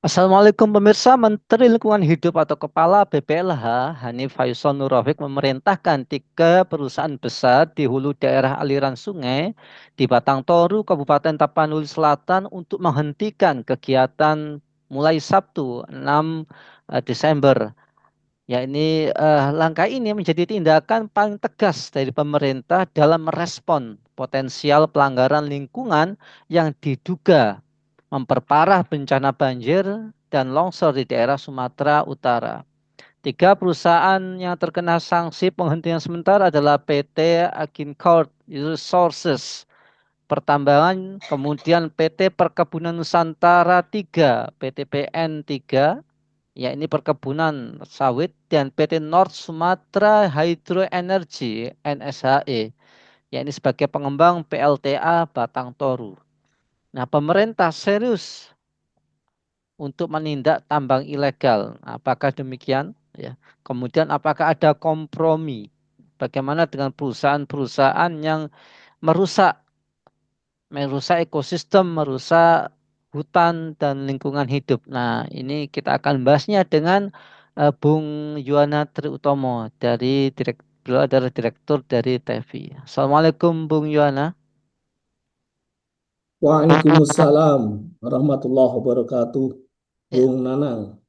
Assalamualaikum pemirsa, Menteri Lingkungan Hidup atau Kepala BPLH Hanif Haisal Nurrafiq memerintahkan tiga perusahaan besar di hulu daerah aliran sungai di Batang Toru, Kabupaten Tapanuli Selatan untuk menghentikan kegiatan mulai Sabtu 6 Desember. Langkah ini menjadi tindakan paling tegas dari pemerintah dalam merespon potensial pelanggaran lingkungan yang diduga memperparah bencana banjir dan longsor di daerah Sumatera Utara. Tiga perusahaan yang terkena sanksi penghentian sementara adalah PT Agincourt Resources Pertambangan, kemudian PT Perkebunan Nusantara 3, PTPN 3, yakni perkebunan sawit, dan PT North Sumatra Hydro Energy NSHE, yakni sebagai pengembang PLTA Batang Toru. Nah, pemerintah serius untuk menindak tambang ilegal. Apakah demikian? Ya. Kemudian apakah ada kompromi? Bagaimana dengan perusahaan-perusahaan yang merusak merusak ekosistem, merusak hutan dan lingkungan hidup. Nah, ini kita akan bahasnya dengan Bung Yuwana Triutomo beliau adalah direktur dari TEVI. Assalamualaikum Bung Yuwana. Waalaikumsalam warahmatullahi wabarakatuh, Ya. Bung Nanang.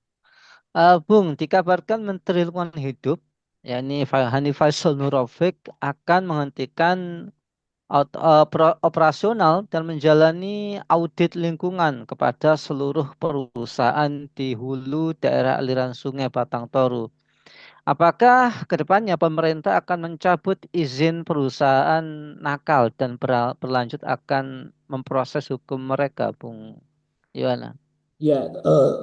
Bung, dikabarkan Menteri Lingkungan Hidup, yakni Hanif Faisal Nurrafiq, akan menghentikan operasional dan menjalani audit lingkungan kepada seluruh perusahaan di hulu daerah aliran Sungai Batang Toru. Apakah kedepannya pemerintah akan mencabut izin perusahaan nakal dan berlanjut akan memproses hukum mereka, Bung Yohana? Ya,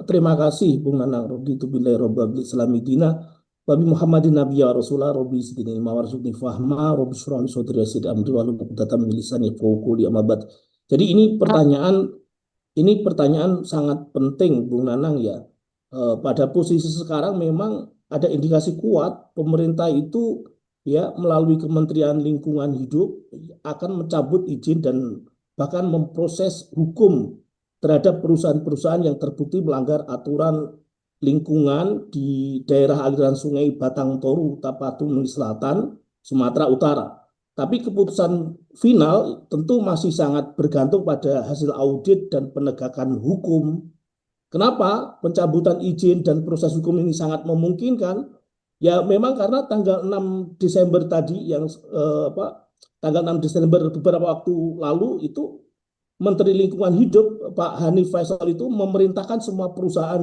terima kasih Bung Nanang. Raditu billahi robbil islamidina. Wabi Muhammadin Nabi ya Rasulullah Robbi sidini mawarzukni fahma Robbi surah li sodri yasid amri walu muqtatam min lisani yafqahu qawli amma ba'd. Jadi ini pertanyaan sangat penting Bung Nanang ya. Pada posisi sekarang memang ada indikasi kuat pemerintah itu ya melalui Kementerian Lingkungan Hidup akan mencabut izin dan bahkan memproses hukum terhadap perusahaan-perusahaan yang terbukti melanggar aturan lingkungan di daerah aliran sungai Batang Toru, Tapanuli Selatan, Sumatera Utara. Tapi keputusan final tentu masih sangat bergantung pada hasil audit dan penegakan hukum. Kenapa pencabutan izin dan proses hukum ini sangat memungkinkan? Ya memang karena tanggal 6 Desember tadi tanggal 6 Desember beberapa waktu lalu itu Menteri Lingkungan Hidup Pak Hanif Faisal itu memerintahkan semua perusahaan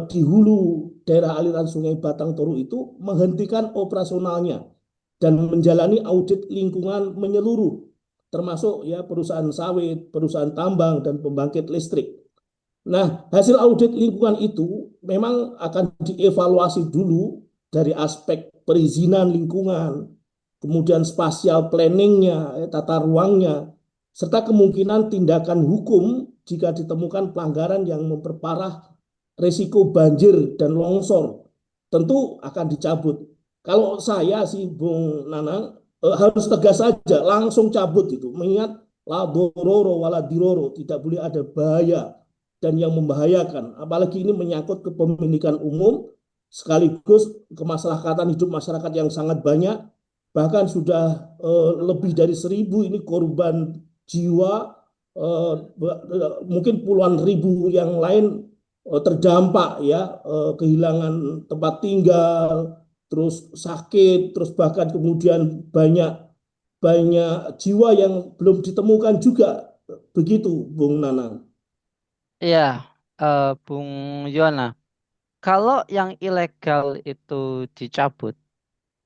di hulu daerah aliran Sungai Batang Toru itu menghentikan operasionalnya dan menjalani audit lingkungan menyeluruh, termasuk ya perusahaan sawit, perusahaan tambang dan pembangkit listrik. Nah, hasil audit lingkungan itu memang akan dievaluasi dulu dari aspek perizinan lingkungan, kemudian spasial planningnya, tata ruangnya, serta kemungkinan tindakan hukum jika ditemukan pelanggaran yang memperparah risiko banjir dan longsor, tentu akan dicabut. Kalau saya sih, Bung Nanang, harus tegas saja, langsung cabut itu. Mengingat la dororo wala diroro, tidak boleh ada bahaya dan yang membahayakan. Apalagi ini menyangkut kepemilikan umum, sekaligus kemaslahatan hidup masyarakat yang sangat banyak, bahkan sudah lebih dari 1.000 ini korban jiwa, mungkin puluhan ribu yang lain terdampak ya, kehilangan tempat tinggal, terus sakit, terus bahkan kemudian banyak banyak jiwa yang belum ditemukan juga, begitu Bung Nanang. Iya, Bung Yohana. Kalau yang ilegal itu dicabut,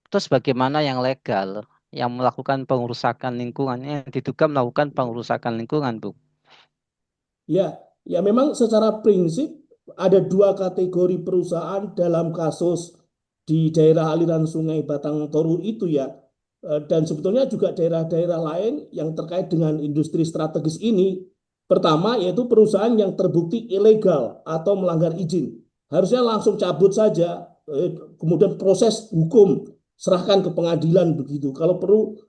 terus bagaimana yang legal, yang melakukan pengerusakan lingkungan, yang diduga melakukan pengerusakan lingkungan, Bung? Ya, ya memang secara prinsip ada dua kategori perusahaan dalam kasus di daerah aliran Sungai Batang Toru itu ya. Dan sebetulnya juga daerah-daerah lain yang terkait dengan industri strategis ini. Pertama yaitu perusahaan yang terbukti ilegal atau melanggar izin. Harusnya langsung cabut saja, kemudian proses hukum serahkan ke pengadilan begitu. Kalau perlu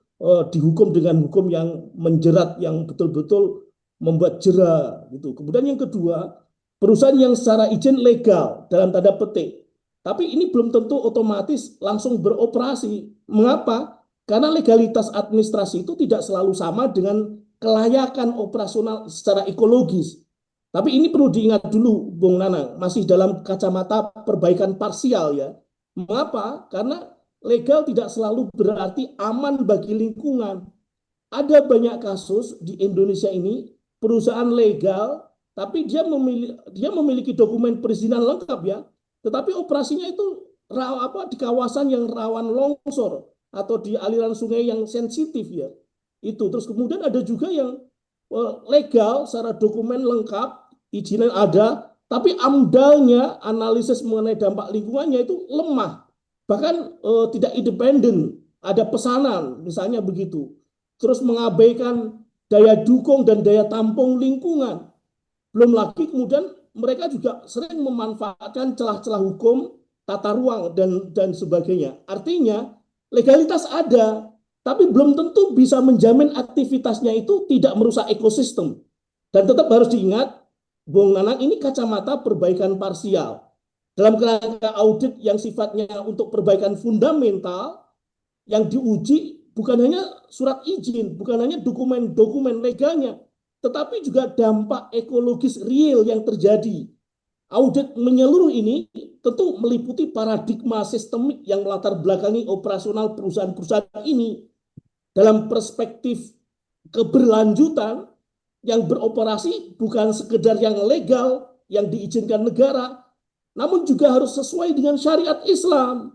dihukum dengan hukum yang menjerat, yang betul-betul membuat jera gitu. Kemudian yang kedua, perusahaan yang secara izin legal dalam tanda petik. Tapi ini belum tentu otomatis langsung beroperasi. Mengapa? Karena legalitas administrasi itu tidak selalu sama dengan kelayakan operasional secara ekologis. Tapi ini perlu diingat dulu, Bung Nanang, masih dalam kacamata perbaikan parsial ya. Mengapa? Karena legal tidak selalu berarti aman bagi lingkungan. Ada banyak kasus di Indonesia ini perusahaan legal tapi dia memiliki dokumen perizinan lengkap ya, tetapi operasinya itu di kawasan yang rawan longsor atau di aliran sungai yang sensitif ya. Itu terus kemudian ada juga yang legal secara dokumen lengkap, izinnya ada, tapi amdalnya analisis mengenai dampak lingkungannya itu lemah. Bahkan tidak independen, ada pesanan misalnya begitu, terus mengabaikan daya dukung dan daya tampung lingkungan. Belum lagi kemudian mereka juga sering memanfaatkan celah-celah hukum, tata ruang dan sebagainya. Artinya legalitas ada, tapi belum tentu bisa menjamin aktivitasnya itu tidak merusak ekosistem. Dan tetap harus diingat, Bung Nanang, ini kacamata perbaikan parsial. Dalam kerangka audit yang sifatnya untuk perbaikan fundamental, yang diuji bukan hanya surat izin, bukan hanya dokumen-dokumen legalnya, tetapi juga dampak ekologis real yang terjadi. Audit menyeluruh ini tentu meliputi paradigma sistemik yang melatar belakangi operasional perusahaan-perusahaan ini dalam perspektif keberlanjutan yang beroperasi bukan sekedar yang legal yang diizinkan negara, namun juga harus sesuai dengan syariat Islam.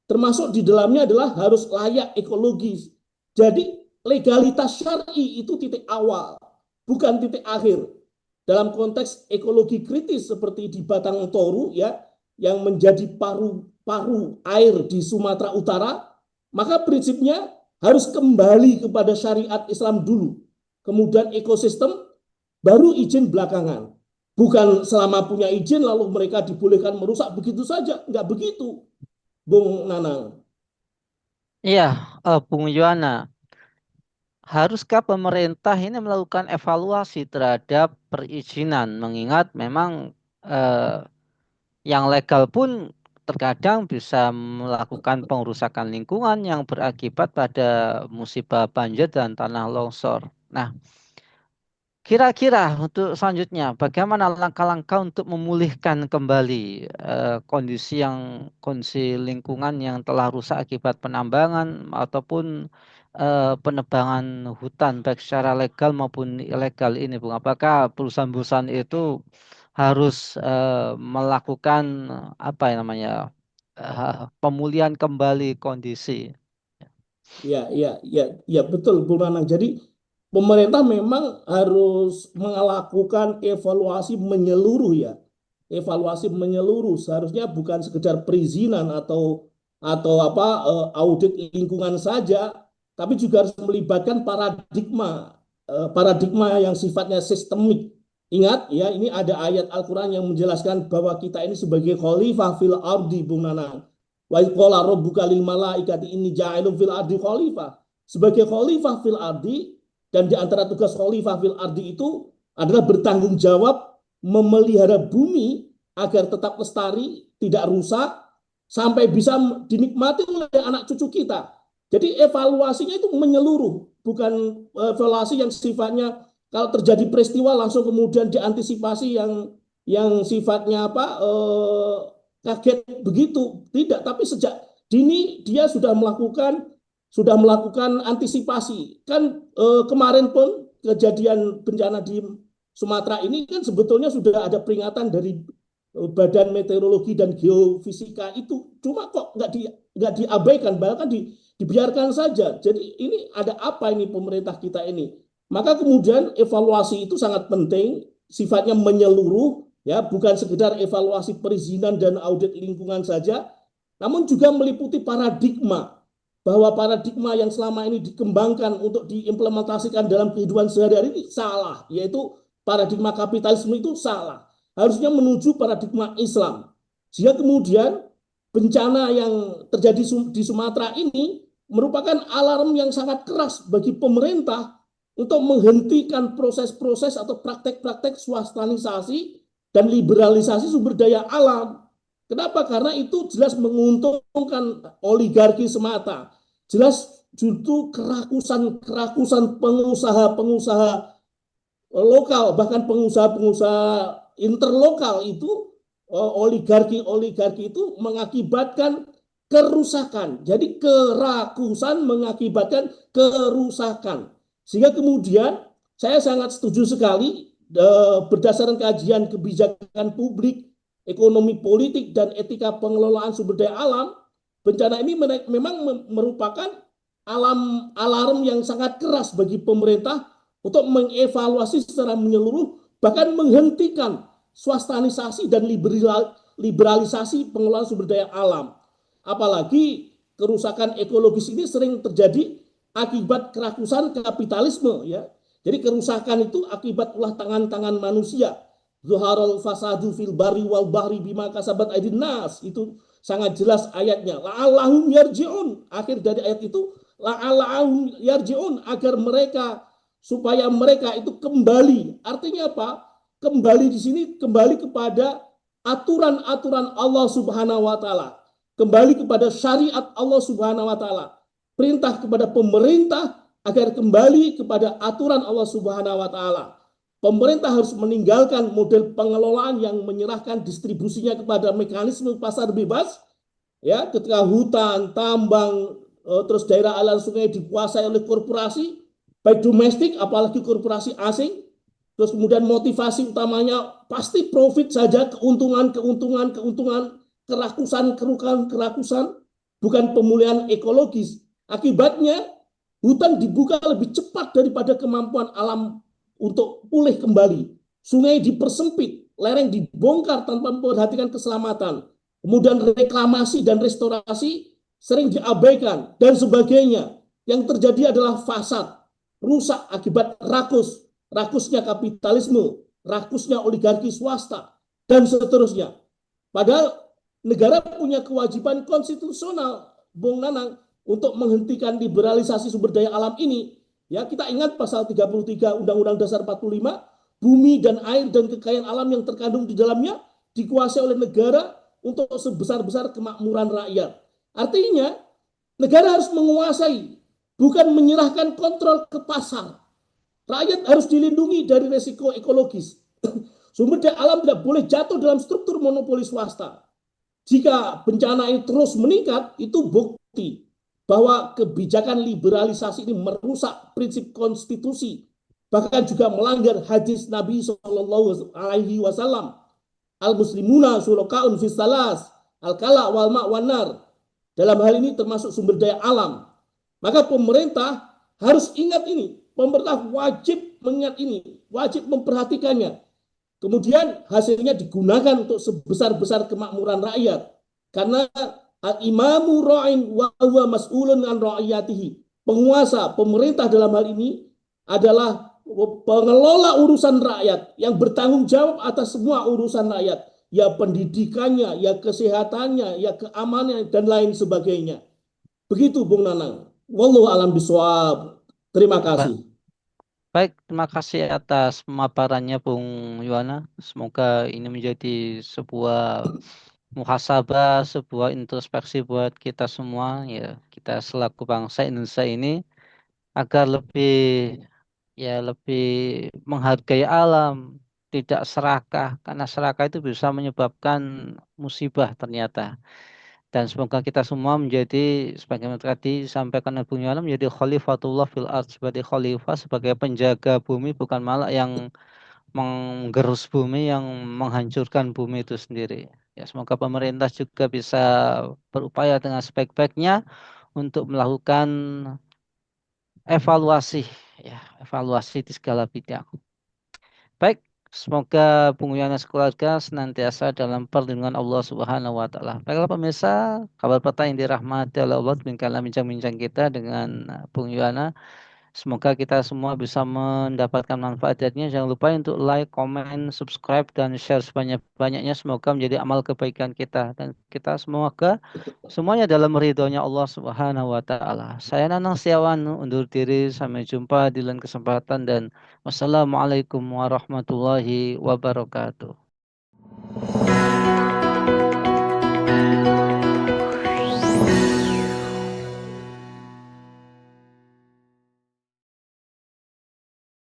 Termasuk di dalamnya adalah harus layak ekologis. Jadi legalitas syar'i itu titik awal, bukan titik akhir. Dalam konteks ekologi kritis seperti di Batang Toru ya, yang menjadi paru-paru air di Sumatera Utara, maka prinsipnya harus kembali kepada syariat Islam dulu. Kemudian ekosistem, baru izin belakangan. Bukan selama punya izin lalu mereka dibolehkan merusak begitu saja. Enggak begitu, Bung Nanang. Iya, Bung Yuana, haruskah pemerintah ini melakukan evaluasi terhadap perizinan, mengingat memang eh, yang legal pun terkadang bisa melakukan pengrusakan lingkungan yang berakibat pada musibah banjir dan tanah longsor. Nah, kira-kira untuk selanjutnya, bagaimana langkah-langkah untuk memulihkan kembali kondisi lingkungan yang telah rusak akibat penambangan ataupun penebangan hutan baik secara legal maupun ilegal ini, Bung? Apakah perusahaan-perusahaan itu harus melakukan apa yang namanya pemulihan kembali kondisi? Ya, ya, ya, ya betul, Bu Nanang. Jadi pemerintah memang harus melakukan evaluasi menyeluruh ya. Evaluasi menyeluruh seharusnya bukan sekedar perizinan atau audit lingkungan saja, tapi juga harus melibatkan paradigma yang sifatnya sistemik. Ingat ya, ini ada ayat Al-Qur'an yang menjelaskan bahwa kita ini sebagai khalifah fil ardi, Bung Nanang. Wa qala rabbuka lil malaikati inni ja'ilun fil ardi khalifah. Sebagai khalifah fil ardi, dan di antara tugas khalifah fil ardi itu adalah bertanggung jawab memelihara bumi agar tetap lestari, tidak rusak, sampai bisa dinikmati oleh anak cucu kita. Jadi evaluasinya itu menyeluruh, bukan evaluasi yang sifatnya kalau terjadi peristiwa langsung kemudian diantisipasi yang sifatnya kaget begitu, tidak, tapi sejak dini dia sudah melakukan antisipasi. Kan kemarin pun kejadian bencana di Sumatera ini kan sebetulnya sudah ada peringatan dari Badan Meteorologi dan Geofisika itu, cuma kok nggak diabaikan, bahkan dibiarkan saja. Jadi ini ada apa ini pemerintah kita ini? Maka kemudian evaluasi itu sangat penting, sifatnya menyeluruh, ya bukan sekedar evaluasi perizinan dan audit lingkungan saja, namun juga meliputi paradigma, bahwa paradigma yang selama ini dikembangkan untuk diimplementasikan dalam kehidupan sehari-hari ini salah, yaitu paradigma kapitalisme itu salah. Harusnya menuju paradigma Islam. Sehingga kemudian bencana yang terjadi di Sumatera ini merupakan alarm yang sangat keras bagi pemerintah untuk menghentikan proses-proses atau praktek-praktek swastanisasi dan liberalisasi sumber daya alam. Kenapa? Karena itu jelas menguntungkan oligarki semata. Jelas justru kerakusan pengusaha-pengusaha lokal, bahkan pengusaha-pengusaha interlokal itu, oligarki-oligarki itu mengakibatkan kerusakan. Jadi kerakusan mengakibatkan kerusakan. Sehingga kemudian saya sangat setuju sekali, berdasarkan kajian kebijakan publik, ekonomi politik, dan etika pengelolaan sumber daya alam, bencana ini memang merupakan alarm yang sangat keras bagi pemerintah untuk mengevaluasi secara menyeluruh, bahkan menghentikan swastanisasi dan liberalisasi pengelolaan sumber daya alam. Apalagi kerusakan ekologis ini sering terjadi akibat kerakusan kapitalisme, ya. Jadi kerusakan itu akibat ulah tangan-tangan manusia. Zuharul fasadu fil bari wal bahri bima kasabat aydin nas. Itu sangat jelas ayatnya. La'allahum yarji'un. Akhir dari ayat itu, la'allahum yarji'un, agar mereka, supaya mereka itu kembali. Artinya apa? Kembali di sini kembali kepada aturan-aturan Allah Subhanahu wa taala. Kembali kepada syariat Allah Subhanahu wa taala. Perintah kepada pemerintah agar kembali kepada aturan Allah Subhanahu wa taala. Pemerintah harus meninggalkan model pengelolaan yang menyerahkan distribusinya kepada mekanisme pasar bebas, ya, ketika hutan, tambang, terus daerah aliran sungai dikuasai oleh korporasi, baik domestik apalagi korporasi asing, terus kemudian motivasi utamanya pasti profit saja, keuntungan, keuntungan, keuntungan, kerakusan, kerukan, kerakusan, bukan pemulihan ekologis. Akibatnya hutan dibuka lebih cepat daripada kemampuan alam untuk pulih kembali. Sungai dipersempit, lereng dibongkar tanpa memperhatikan keselamatan. Kemudian reklamasi dan restorasi sering diabaikan dan sebagainya. Yang terjadi adalah fasad, rusak akibat rakusnya kapitalisme, rakusnya oligarki swasta, dan seterusnya. Padahal negara punya kewajiban konstitusional, Bung Nanang, untuk menghentikan liberalisasi sumber daya alam ini. Ya, kita ingat pasal 33 Undang-Undang Dasar 45, bumi dan air dan kekayaan alam yang terkandung di dalamnya dikuasai oleh negara untuk sebesar-besar kemakmuran rakyat. Artinya, negara harus menguasai, bukan menyerahkan kontrol ke pasar. Rakyat harus dilindungi dari resiko ekologis. Sumber daya alam tidak boleh jatuh dalam struktur monopoli swasta. Jika bencana ini terus meningkat, itu bukti bahwa kebijakan liberalisasi ini merusak prinsip konstitusi, bahkan juga melanggar hadis Nabi Shallallahu Alaihi Wasallam. Al muslimuna sulakaun fisalas al kala wal ma wanar. Dalam hal ini termasuk sumber daya alam. Maka pemerintah harus ingat ini. Pemerintah wajib mengingat ini, wajib memperhatikannya. Kemudian hasilnya digunakan untuk sebesar-besar kemakmuran rakyat. Karena al-imamu ra'in wa huwa mas'ulun an ra'iyatihi. Penguasa, pemerintah dalam hal ini adalah pengelola urusan rakyat yang bertanggung jawab atas semua urusan rakyat. Ya pendidikannya, ya kesehatannya, ya keamanannya, dan lain sebagainya. Begitu Bung Nanang. Wallahu alam biswab. Terima kasih. Baik, terima kasih atas pemaparannya Bung Yuwana. Semoga ini menjadi sebuah muhasabah, sebuah introspeksi buat kita semua, ya, kita selaku bangsa Indonesia ini agar lebih menghargai alam, tidak serakah, karena serakah itu bisa menyebabkan musibah ternyata. Dan semoga kita semua menjadi, sebagaimana tadi disampaikan oleh Bung Yuwana, menjadi khalifatullah fil ard, sebagai khalifah, sebagai penjaga bumi, bukan malah yang menggerus bumi, yang menghancurkan bumi itu sendiri. Ya, semoga pemerintah juga bisa berupaya dengan sebaik-baiknya untuk melakukan evaluasi, ya, evaluasi di segala bidang. Baik, semoga Bung Yana sekeluarga senantiasa dalam perlindungan Allah Subhanahu wa taala. Baiklah pemirsa, kabar peta yang dirahmati oleh Allah, demikianlah bincang-bincang kita dengan Bung Yana. Semoga kita semua bisa mendapatkan manfaatnya. Jangan lupa untuk like, comment, subscribe, dan share sebanyak-banyaknya. Semoga menjadi amal kebaikan kita. Dan kita semoga semuanya dalam ridhonya Allah Subhanahu wa Ta'ala. Saya Nanang Setiawan undur diri. Sampai jumpa di lain kesempatan. Dan wassalamualaikum warahmatullahi wabarakatuh.